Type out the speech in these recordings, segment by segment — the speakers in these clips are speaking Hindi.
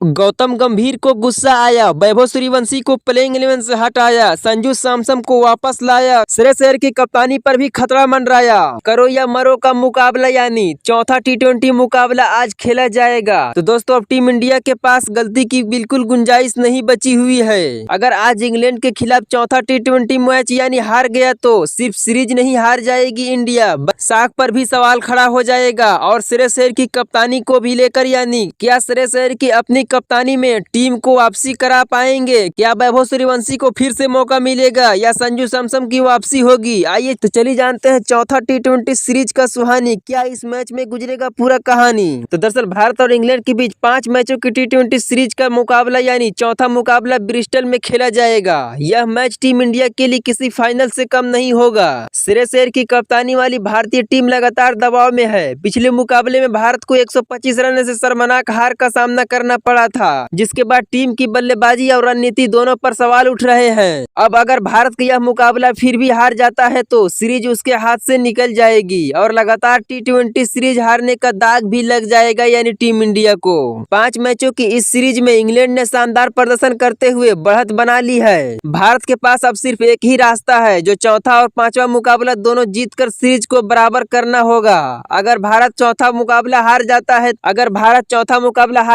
गौतम गंभीर को गुस्सा आया, वैभव सूर्यवंशी को प्लेइंग 11 से हटाया, संजू सैमसन को वापस लाया, श्रेयस अय्यर की कप्तानी पर भी खतरा मंडराया। करो या मरो का मुकाबला यानी चौथा टी20 मुकाबला आज खेला जाएगा। तो दोस्तों अब टीम इंडिया के पास गलती की बिल्कुल गुंजाइश नहीं बची हुई है। अगर आज इंग्लैंड के खिलाफ चौथा टी20 मैच यानी हार गया तो सिर्फ सीरीज नहीं हार जाएगी इंडिया, साख पर भी सवाल खड़ा हो जाएगा। और श्रेयस अय्यर की कप्तानी को भी लेकर यानी क्या श्रेयस अय्यर की अपनी कप्तानी में टीम को वापसी करा पाएंगे? क्या वैभव सूर्यवंशी को फिर से मौका मिलेगा या संजू सैमसन की वापसी होगी? आइए तो चलिए जानते हैं चौथा टी20 सीरीज का सुहानी क्या इस मैच में गुजरेगा पूरा कहानी। तो दरअसल भारत और इंग्लैंड के बीच 5 मैचों की टी20 सीरीज का मुकाबला यानी चौथा मुकाबला ब्रिस्टल में खेला जाएगा। यह मैच टीम इंडिया के लिए किसी फाइनल से कम नहीं होगा। श्रेयस अय्यर की कप्तानी वाली भारतीय टीम लगातार दबाव में है। पिछले मुकाबले में भारत को 125 रन से शर्मनाक हार का सामना करना पड़ा था, जिसके बाद टीम की बल्लेबाजी और रणनीति दोनों पर सवाल उठ रहे हैं। अब अगर भारत का यह मुकाबला फिर भी हार जाता है तो सीरीज उसके हाथ से निकल जाएगी और लगातार टी20 सीरीज हारने का दाग भी लग जाएगा यानी टीम इंडिया को। 5 मैचों की इस सीरीज में इंग्लैंड ने शानदार प्रदर्शन करते हुए बढ़त बना ली है। भारत के पास अब सिर्फ एक ही रास्ता है, जो चौथा और 5वां मुकाबला दोनों जीतकर सीरीज को बराबर करना होगा। अगर भारत चौथा मुकाबला हार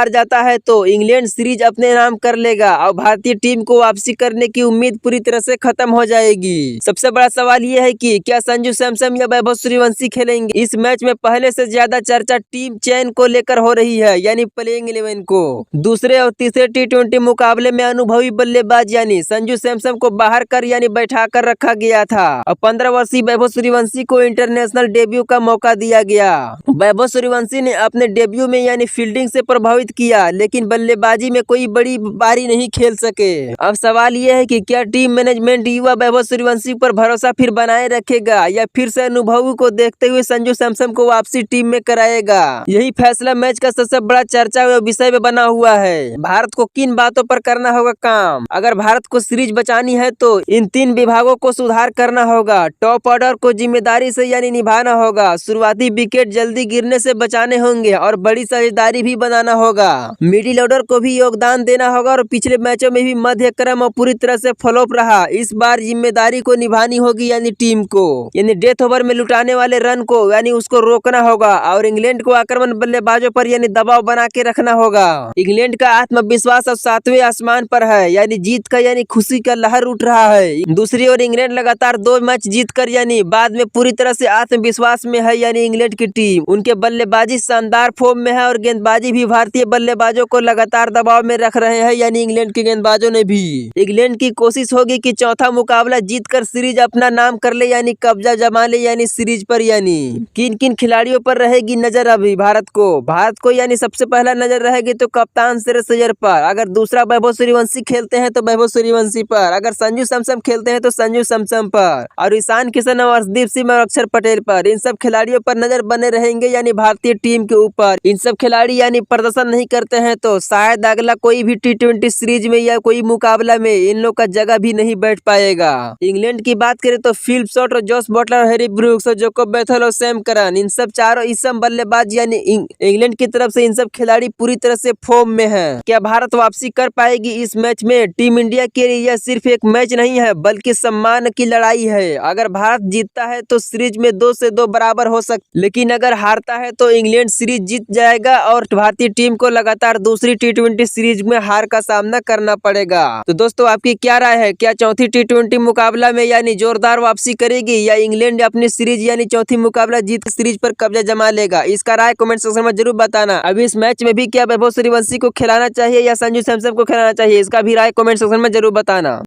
जाता है तो इंग्लैंड सीरीज अपने नाम कर लेगा और भारतीय टीम को वापसी करने की उम्मीद पूरी तरह से खत्म हो जाएगी। सबसे बड़ा सवाल यह है कि क्या संजू सैमसन या वैभव सूर्यवंशी खेलेंगे? इस मैच में पहले से ज्यादा चर्चा टीम चयन को लेकर हो रही है यानी प्लेइंग 11 को। दूसरे और तीसरे टी20 मुकाबले में अनुभवी बल्लेबाज यानी संजू सैमसन को बाहर कर यानी बैठा कर रखा गया था और 15 वर्षीय वैभव सूर्यवंशी को इंटरनेशनल डेब्यू का मौका दिया गया। वैभव सूर्यवंशी ने अपने डेब्यू में यानी फील्डिंग से प्रभावित किया, लेकिन बल्लेबाजी में कोई बड़ी पारी नहीं खेल सके। अब सवाल यह है कि क्या टीम मैनेजमेंट युवा वैभव सूर्यवंशी पर भरोसा फिर बनाए रखेगा या फिर से अनुभवी को देखते हुए संजू सैमसन को वापसी टीम में कराएगा? यही फैसला मैच का सबसे बड़ा चर्चा व विषय में बना हुआ है। भारत को किन बातों पर करना होगा काम? अगर भारत को सीरीज बचानी है तो इन 3 विभागों को सुधार करना होगा। टॉप ऑर्डर को जिम्मेदारी से यानी निभाना होगा, शुरुआती विकेट जल्दी गिरने से बचाने होंगे और बड़ी साझेदारी भी बनाना होगा। मिडिल ऑर्डर को भी योगदान देना होगा और पिछले मैचों में भी मध्य क्रम और पूरी तरह से फ्लॉप रहा। इस बार जिम्मेदारी को निभानी होगी यानी टीम को, यानी डेथ ओवर में लुटाने वाले रन को यानी उसको रोकना होगा और इंग्लैंड को आक्रमण बल्लेबाजों पर यानी दबाव बना के रखना होगा। इंग्लैंड का आत्मविश्वास अब 7वें आसमान पर है, यानी जीत का यानी खुशी का लहर उठ रहा है। दूसरी ओर इंग्लैंड लगातार 2 मैच जीतकर यानी बाद में पूरी तरह से आत्मविश्वास में है यानी इंग्लैंड की टीम। उनके बल्लेबाजी शानदार फॉर्म में है और गेंदबाजी भी भारतीय बल्लेबाजों को लगातार दबाव में रख रहे हैं यानी इंग्लैंड के गेंदबाजों ने भी। इंग्लैंड की कोशिश होगी कि चौथा मुकाबला जीतकर सीरीज अपना नाम कर ले यानी कब्जा जमा ले यानी सीरीज पर। यानी किन किन खिलाड़ियों पर रहेगी नजर अभी भारत को यानी सबसे पहला नजर रहेगी तो कप्तान श्रेयस अय्यर पर। अगर दूसरा वैभव सूर्यवंशी खेलते हैं तो वैभव सूर्यवंशी पर, अगर संजू सैमसन खेलते हैं तो संजू सैमसन पर और ईशान किशन और अर्शदीप सिंह और अक्षर पटेल पर। इन सब खिलाड़ियों पर नजर बने रहेंगे यानी भारतीय टीम के ऊपर। इन सब खिलाड़ी यानी प्रदर्शन नहीं करते हैं तो शायद अगला कोई भी टी20 सीरीज में या कोई मुकाबला में इन लोग का जगह भी नहीं बैठ पाएगा। इंग्लैंड की बात करें तो फिलिप शॉर्ट और जोस बटलर, हैरी ब्रूक्स और जोकोब बेथल और सैम करन, इन सब चारों इस सब बल्लेबाज यानी इंग्लैंड की तरफ से इन सब खिलाड़ी पूरी तरह से फॉर्म में हैं। क्या भारत वापसी कर पाएगी इस मैच में? टीम इंडिया के लिए यह सिर्फ एक मैच नहीं है बल्कि सम्मान की लड़ाई है। अगर भारत जीतता है तो सीरीज में 2 से 2 बराबर हो सकती, लेकिन अगर हारता है तो इंग्लैंड सीरीज जीत जाएगा और भारतीय टीम को लगातार दूसरी टी20 सीरीज में हार का सामना करना पड़ेगा। तो दोस्तों आपकी क्या राय है? क्या चौथी टी20 मुकाबला में यानी जोरदार वापसी करेगी या इंग्लैंड अपनी सीरीज यानी चौथी मुकाबला जीत सीरीज पर कब्जा जमा लेगा? इसका राय कमेंट सेक्शन में जरूर बताना। अभी इस मैच में भी क्या वैभव सूर्यवंशी को खिलाना चाहिए या संजू सैमसन को खिलाना चाहिए? इसका भी राय कमेंट सेक्शन में जरूर बताना।